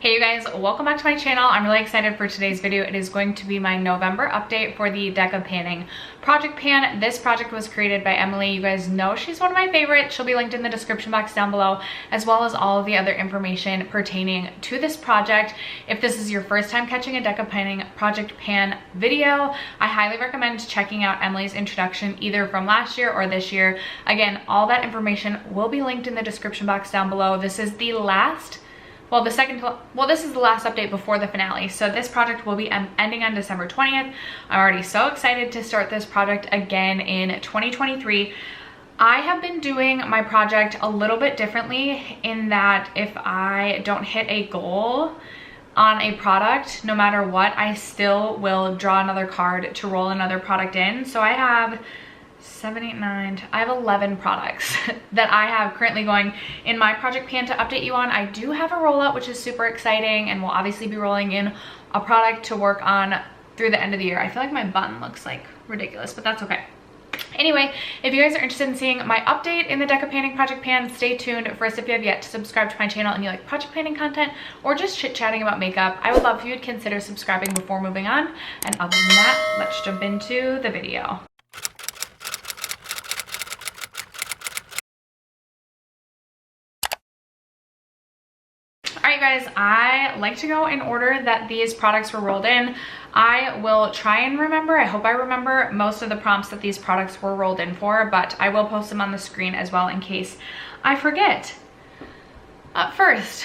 Hey you guys, welcome back to my channel. I'm really excited for today's video. It is going to be my November update for the Deck of Panning project pan. This project was created by Emily. You guys know she's one of my favorites. She'll be linked in the description box down below, as well as all of the other information pertaining to this project. If this is your first time catching a Deck of Panning project pan video, I highly recommend checking out Emily's introduction either from last year or this year. Again, all that information will be linked in the description box down below. This is the last this is the last update before the finale. So this project will be ending on December 20th. I'm already so excited to start this project again in 2023. I have been doing my project a little bit differently in that if I don't hit a goal on a product, no matter what, I still will draw another card to roll another product in. So I have 7, 8, 9, I have 11 products that I have currently going in my project pan to update you on. I do have a rollout, which is super exciting, and we'll obviously be rolling in a product to work on through the end of the year. I feel like my bun looks like ridiculous, but that's okay. Anyway, if you guys are interested in seeing my update in the Deck of Panning project pan, stay tuned. First, if you have yet to subscribe to my channel and you like project panning content or just chit-chatting about makeup, I would love if you would consider subscribing before moving on. And other than that, let's jump into the video. Alright guys, I like to go in order that these products were rolled in. I will try and remember, I hope I remember most of the prompts that these products were rolled in for, but I will post them on the screen as well in case I forget. Up first,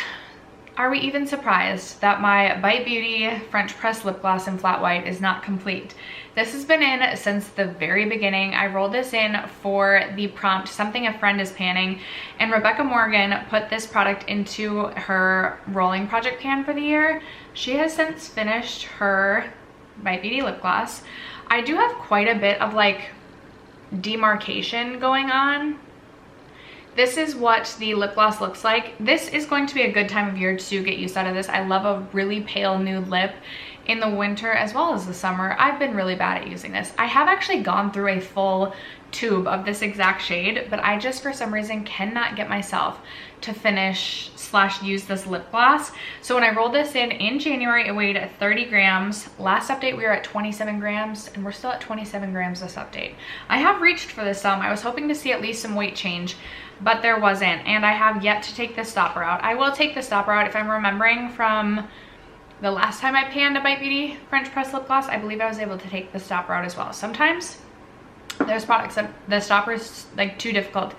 are we even surprised that my Bite Beauty French Press Lip Gloss in Flat White is not complete? This has been in since the very beginning. I rolled this in for the prompt, Something a Friend is Panning, and Rebecca Morgan put this product into her rolling project pan for the year. She has since finished her Bite Beauty lip gloss. I do have quite a bit of like demarcation going on. This is what the lip gloss looks like. This is going to be a good time of year to get used out of this. I love a really pale nude lip in the winter as well as the summer. I've been really bad at using this. I have actually gone through a full tube of this exact shade, but I just for some reason cannot get myself to finish / use this lip gloss. So when I rolled this in January, it weighed 30 grams. Last update we were at 27 grams and we're still at 27 grams this update. I have reached for this some. I was hoping to see at least some weight change, but there wasn't, and I have yet to take the stopper out. I will take the stopper out if I'm remembering from the last time I panned a Bite Beauty French Press Lip Gloss. I believe I was able to take the stopper out as well. Sometimes there's products that the stopper is like too difficult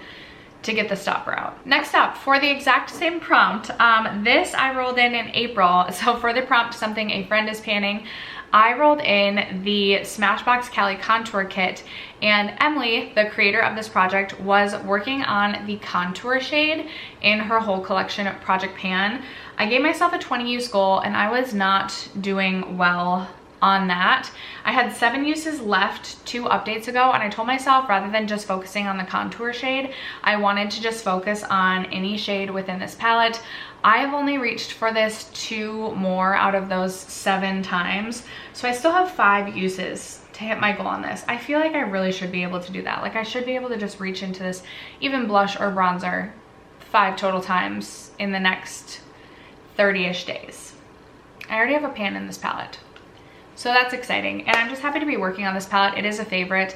to get the stopper out. Next up, for the exact same prompt, this I rolled in April. So for the prompt, Something a Friend is Panning, I rolled in the Smashbox Cali Contour Kit, and Emily, the creator of this project, was working on the contour shade in her whole collection project pan. I gave myself a 20 use goal and I was not doing well on that. I had 7 uses left 2 updates ago, and I told myself rather than just focusing on the contour shade, I wanted to just focus on any shade within this palette. I have only reached for this 2 more out of those 7 times, so I still have 5 uses to hit my goal on this. I feel like I really should be able to do that. Like I should be able to just reach into this, even blush or bronzer, 5 total times in the next 30-ish days. I already have a pan in this palette, so that's exciting, and I'm just happy to be working on this palette. It is a favorite.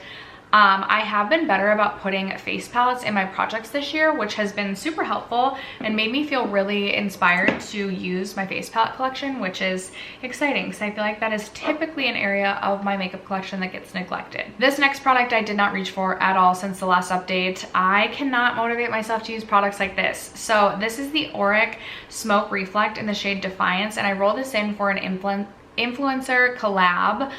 I have been better about putting face palettes in my projects this year, which has been super helpful and made me feel really inspired to use my face palette collection, which is exciting because I feel like that is typically an area of my makeup collection that gets neglected. This next product I did not reach for at all since the last update. I cannot motivate myself to use products like this. So this is the Auric Smoke Reflect in the shade Defiance, and I rolled this in for an influencer collab.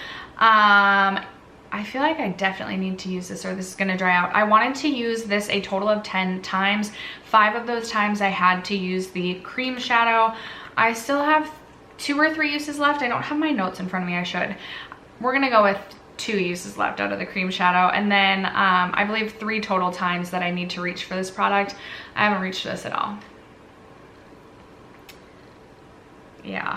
I feel like I definitely need to use this or this is gonna dry out. I wanted to use this a total of 10 times. 5 of those times I had to use the cream shadow. I still have 2 or 3 uses left. I don't have my notes in front of me, I should. We're gonna go with 2 uses left out of the cream shadow, and then I believe 3 total times that I need to reach for this product. I haven't reached this at all. Yeah.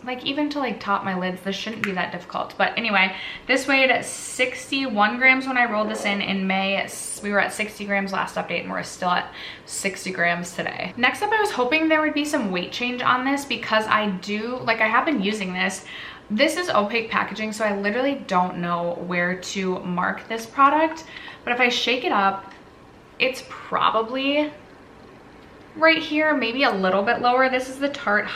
like even to like top my lids, this shouldn't be that difficult. But anyway, this weighed 61 grams when I rolled this in May. We were at 60 grams last update and we're still at 60 grams today. Next up, I was hoping there would be some weight change on this because I have been using this. This is opaque packaging, so I literally don't know where to mark this product. But if I shake it up, it's probably right here, maybe a little bit lower. This is the Tarte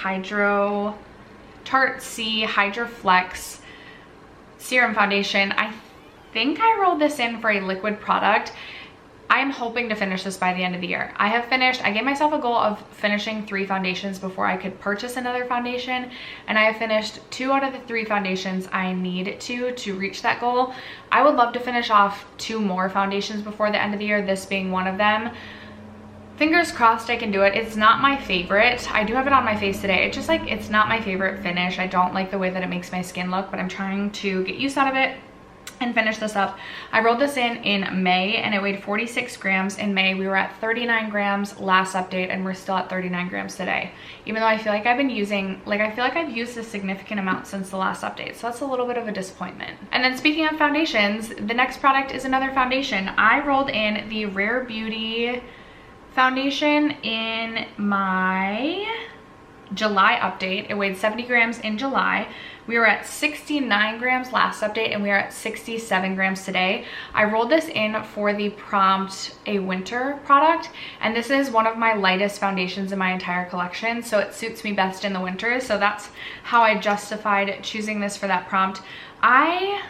C Hydro Flex Serum Foundation. I think I rolled this in for a liquid product. I am hoping to finish this by the end of the year. I gave myself a goal of finishing 3 foundations before I could purchase another foundation, and I have finished 2 out of the 3 foundations I need to reach that goal. I would love to finish off 2 more foundations before the end of the year, this being one of them. Fingers crossed I can do it. It's not my favorite. I do have it on my face today. It's just like, it's not my favorite finish. I don't like the way that it makes my skin look, but I'm trying to get used out of it and finish this up. I rolled this in May and it weighed 46 grams in May. We were at 39 grams last update and we're still at 39 grams today. Even though I feel like I've been using, I feel like I've used a significant amount since the last update. So that's a little bit of a disappointment. And then speaking of foundations, the next product is another foundation. I rolled in the Rare Beauty foundation in my July update. It weighed 70 grams in July. We were at 69 grams last update and we are at 67 grams today. I rolled this in for the prompt a winter product, and this is one of my lightest foundations in my entire collection, so it suits me best in the winter. So that's how I justified choosing this for that prompt. I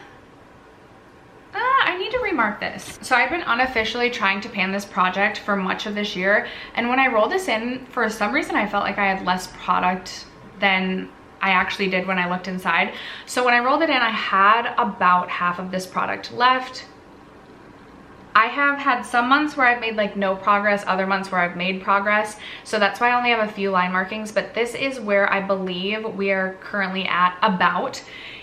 need to remark this. So I've been unofficially trying to pan this project for much of this year, and when I rolled this in, for some reason I felt like I had less product than I actually did when I looked inside. So when I rolled it in, I had about half of this product left. I have had some months where I've made like no progress, other months where I've made progress. So that's why I only have a few line markings, but this is where I believe we are currently at about.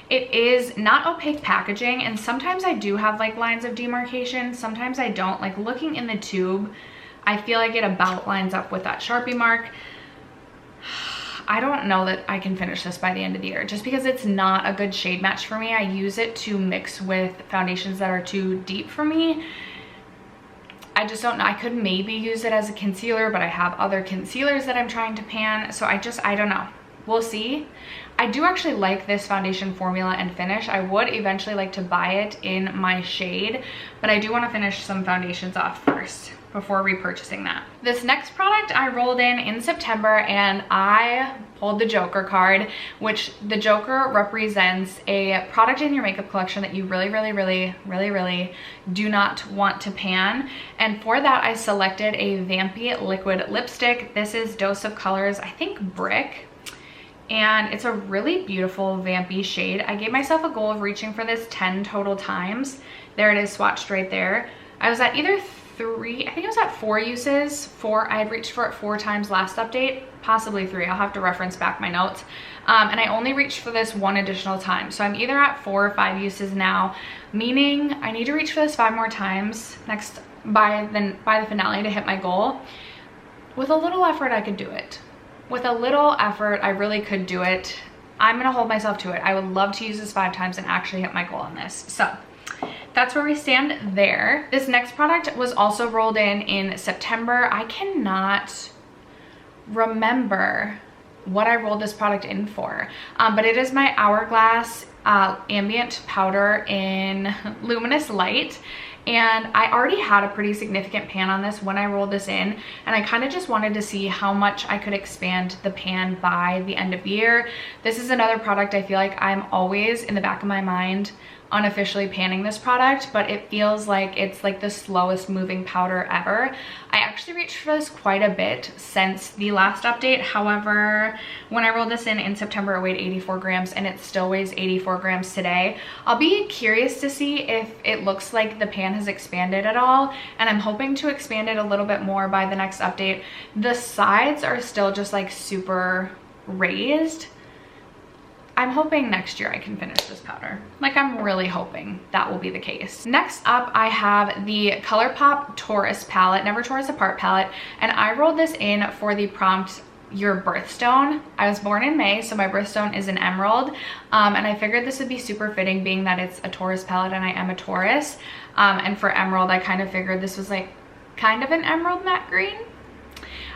It is not opaque packaging, and sometimes I do have like lines of demarcation, sometimes I don't. Like looking in the tube, I feel like it about lines up with that Sharpie mark. I don't know that I can finish this by the end of the year just because it's not a good shade match for me. I use it to mix with foundations that are too deep for me. I just don't know. I could maybe use it as a concealer, but I have other concealers that I'm trying to pan. So I don't know. We'll see. I do actually like this foundation formula and finish. I would eventually like to buy it in my shade, but I do want to finish some foundations off first before repurchasing that. This next product I rolled in September, and I pulled the Joker card, which the Joker represents a product in your makeup collection that you really do not want to pan. And for that, I selected a Vampy liquid lipstick. This is Dose of Colors, I think Brick. And it's a really beautiful vampy shade. I gave myself a goal of reaching for this 10 total times. There it is swatched right there. I was at either 3, I think I was at 4 uses. I had reached for it 4 times last update, possibly 3. I'll have to reference back my notes. And I only reached for this 1 additional time. So I'm either at 4 or 5 uses now, meaning I need to reach for this 5 more times by the finale to hit my goal. With a little effort, I could do it. With a little effort, I really could do it. I'm gonna hold myself to it. I would love to use this 5 times and actually hit my goal on this. So that's where we stand there. This next product was also rolled in September. I cannot remember what I rolled this product in for, but it is my Hourglass ambient powder in Luminous Light. And I already had a pretty significant pan on this when I rolled this in, and I kind of just wanted to see how much I could expand the pan by the end of the year. This is another product I feel like I'm always in the back of my mind unofficially panning this product, but it feels like it's like the slowest moving powder ever. I actually reached for this quite a bit since the last update. However, when I rolled this in September, it weighed 84 grams and it still weighs 84 grams today. I'll be curious to see if it looks like the pan has expanded at all, and I'm hoping to expand it a little bit more by the next update. The sides are still just like super raised. I'm hoping next year I can finish this powder. Like, I'm really hoping that will be the case. Next up, I have the ColourPop Taurus palette, Never Tore Us Apart palette, and I rolled this in for the prompt your birthstone. I was born in May, so my birthstone is an emerald, and I figured this would be super fitting being that it's a Taurus palette and I am a Taurus, and for emerald I kind of figured this was like kind of an emerald matte green.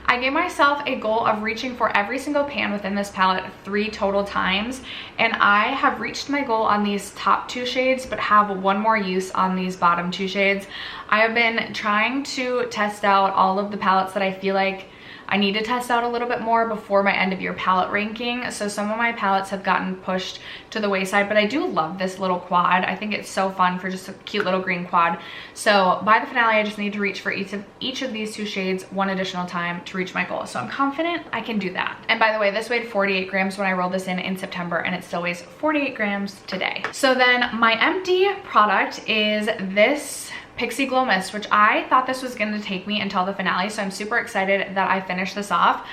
I gave myself a goal of reaching for every single pan within this palette 3 total times, and I have reached my goal on these top 2 shades but have one more use on these bottom 2 shades. I have been trying to test out all of the palettes that I feel like I need to test out a little bit more before my end of year palette ranking. So some of my palettes have gotten pushed to the wayside, but I do love this little quad. I think it's so fun for just a cute little green quad. So by the finale, I just need to reach for each of these 2 shades 1 additional time to reach my goal. So I'm confident I can do that. And by the way, this weighed 48 grams when I rolled this in September, and it still weighs 48 grams today. So then my empty product is this Pixie Glow Mist, which I thought this was going to take me until the finale, so I'm super excited that I finished this off.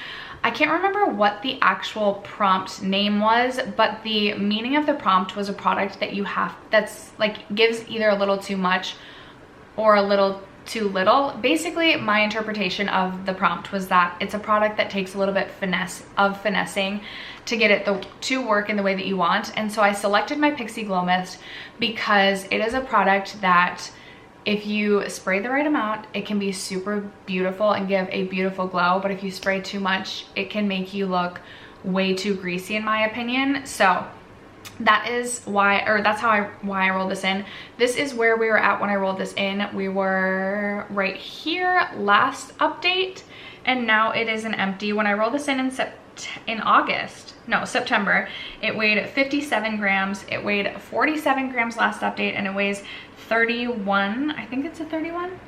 I can't remember what the actual prompt name was, but the meaning of the prompt was a product that you have that's like gives either a little too much or a little too little. Basically, my interpretation of the prompt was that it's a product that takes a little bit finessing to get it to work in the way that you want. And so I selected my Pixie Glow Mist because it is a product that if you spray the right amount, it can be super beautiful and give a beautiful glow, but if you spray too much, it can make you look way too greasy in my opinion. So that is why, or that's why I rolled this in. This is where we were at when I rolled this in. We were right here last update, and now it is an empty. When I rolled this in September, it weighed 57 grams. It weighed 47 grams last update, and it weighs 31, I think it's a 31,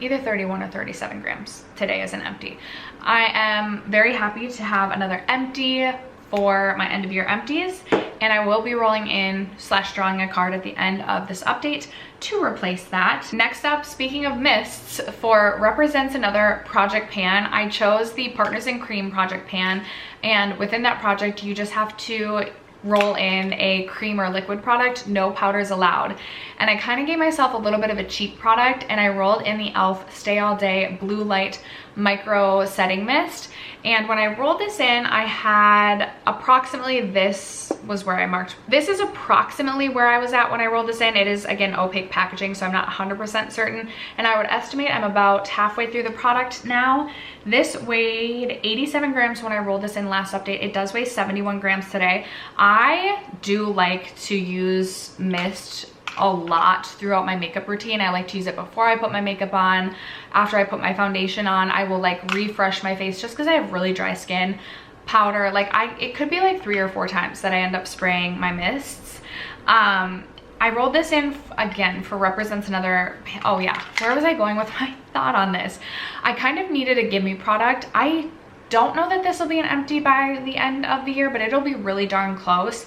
either 31 or 37 grams today as an empty. I am very happy to have another empty for my end of year empties, and I will be rolling in / drawing a card at the end of this update to replace that. Next up, speaking of mists, for represents another project pan, I chose the Partners in Cream project pan, and within that project you just have to roll in a cream or liquid product, no powders allowed. And I kind of gave myself a little bit of a cheap product, and I rolled in the e.l.f. Stay All Day Blue Light Micro Setting Mist. And when I rolled this in, I had approximately, this was where I marked. This is approximately where I was at when I rolled this in. It is, again, opaque packaging, so I'm not 100% certain. And I would estimate I'm about halfway through the product now. This weighed 87 grams when I rolled this in last update. It does weigh 71 grams today. I do like to use mist a lot throughout my makeup routine. I like to use it before I put my makeup on, after I put my foundation on. I will like refresh my face just because I have really dry skin. Powder, like it could be like 3 or 4 times that I end up spraying my mists. I rolled this in again for represents another, oh yeah, where was I going with my thought on this? I kind of needed a gimme product. I don't know that this will be an empty by the end of the year, but it'll be really darn close.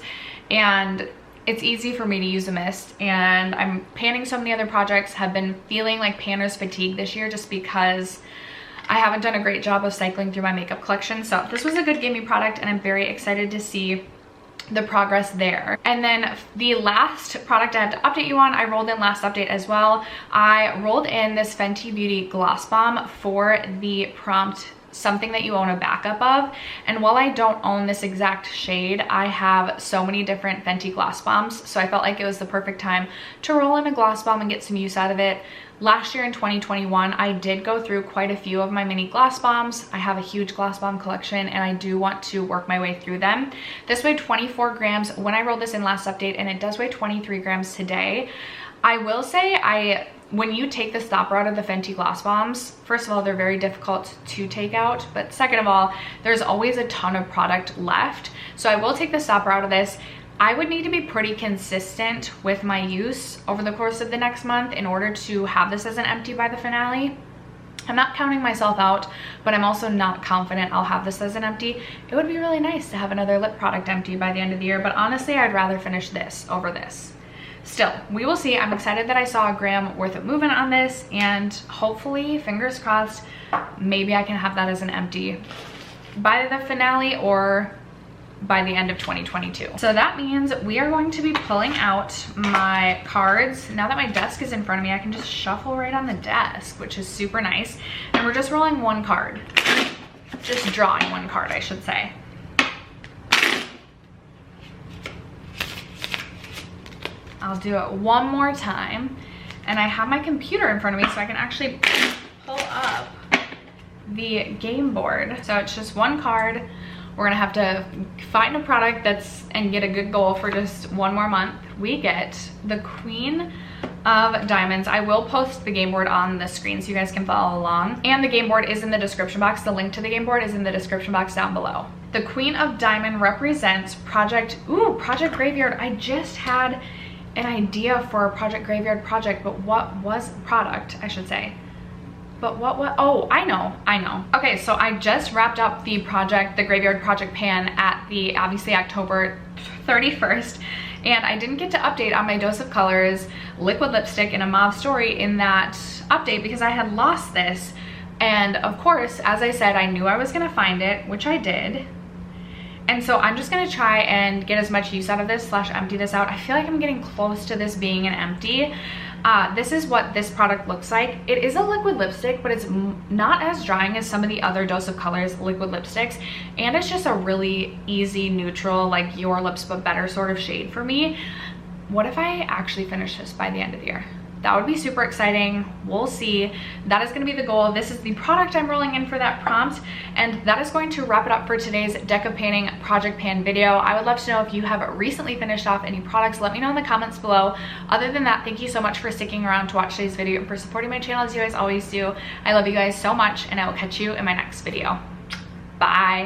And it's easy for me to use a mist, and I'm panning so many other projects, have been feeling like panner's fatigue this year just because I haven't done a great job of cycling through my makeup collection. So this was a good gimme product, and I'm very excited to see the progress there. And then the last product I have to update you on, I rolled in last update as well. I rolled in this Fenty Beauty Gloss Bomb for the prompt something that you own a backup of. And while I don't own this exact shade, I have so many different Fenty gloss bombs, so I felt like it was the perfect time to roll in a gloss bomb and get some use out of it. Last year in 2021, I did go through quite a few of my mini gloss bombs. I have a huge gloss bomb collection, and I do want to work my way through them. This weighed 24 grams when I rolled this in last update, and it does weigh 23 grams today. I will say, when you take the stopper out of the Fenty gloss bombs, first of all, they're very difficult to take out, but second of all, there's always a ton of product left. So I will take the stopper out of this. I would need to be pretty consistent with my use over the course of the next month in order to have this as an empty by the finale. I'm not counting myself out, but I'm also not confident I'll have this as an empty. It would be really nice to have another lip product empty by the end of the year, but honestly, I'd rather finish this over this. Still, we will see. I'm excited that I saw a gram worth of movement on this, and hopefully, fingers crossed, maybe I can have that as an empty by the finale or by the end of 2022. So that means we are going to be pulling out my cards. Now that my desk is in front of me, I can just shuffle right on the desk, which is super nice. And we're just rolling one card. just drawing one card, I should say. I'll do it one more time. And I have my computer in front of me so I can actually pull up the game board. So it's just one card. We're gonna have to find a product and get a good goal for just one more month. We get the Queen of Diamonds. I will post the game board on the screen so you guys can follow along. And the game board is in the description box. The link to the game board is in the description box down below. The Queen of Diamond represents Project Graveyard. I just had an idea for a Project Graveyard project, but what was product, I should say. But what, oh, I know. Okay, so I just wrapped up the Graveyard Project pan at the, obviously, October 31st. And I didn't get to update on my Dose of Colors liquid lipstick in a mauve story in that update because I had lost this. And of course, as I said, I knew I was gonna find it, which I did. And so I'm just gonna try and get as much use out of this / empty this out. I feel like I'm getting close to this being an empty. This is what this product looks like. It is a liquid lipstick, but it's not as drying as some of the other Dose of Colors liquid lipsticks. And it's just a really easy, neutral, like your lips but better sort of shade for me. What if I actually finish this by the end of the year? That would be super exciting. We'll see. That is gonna be the goal. This is the product I'm rolling in for that prompt. And that is going to wrap it up for today's deck of painting project pan video. I would love to know if you have recently finished off any products. Let me know in the comments below. Other than that, thank you so much for sticking around to watch today's video and for supporting my channel as you guys always do. I love you guys so much, and I will catch you in my next video. Bye.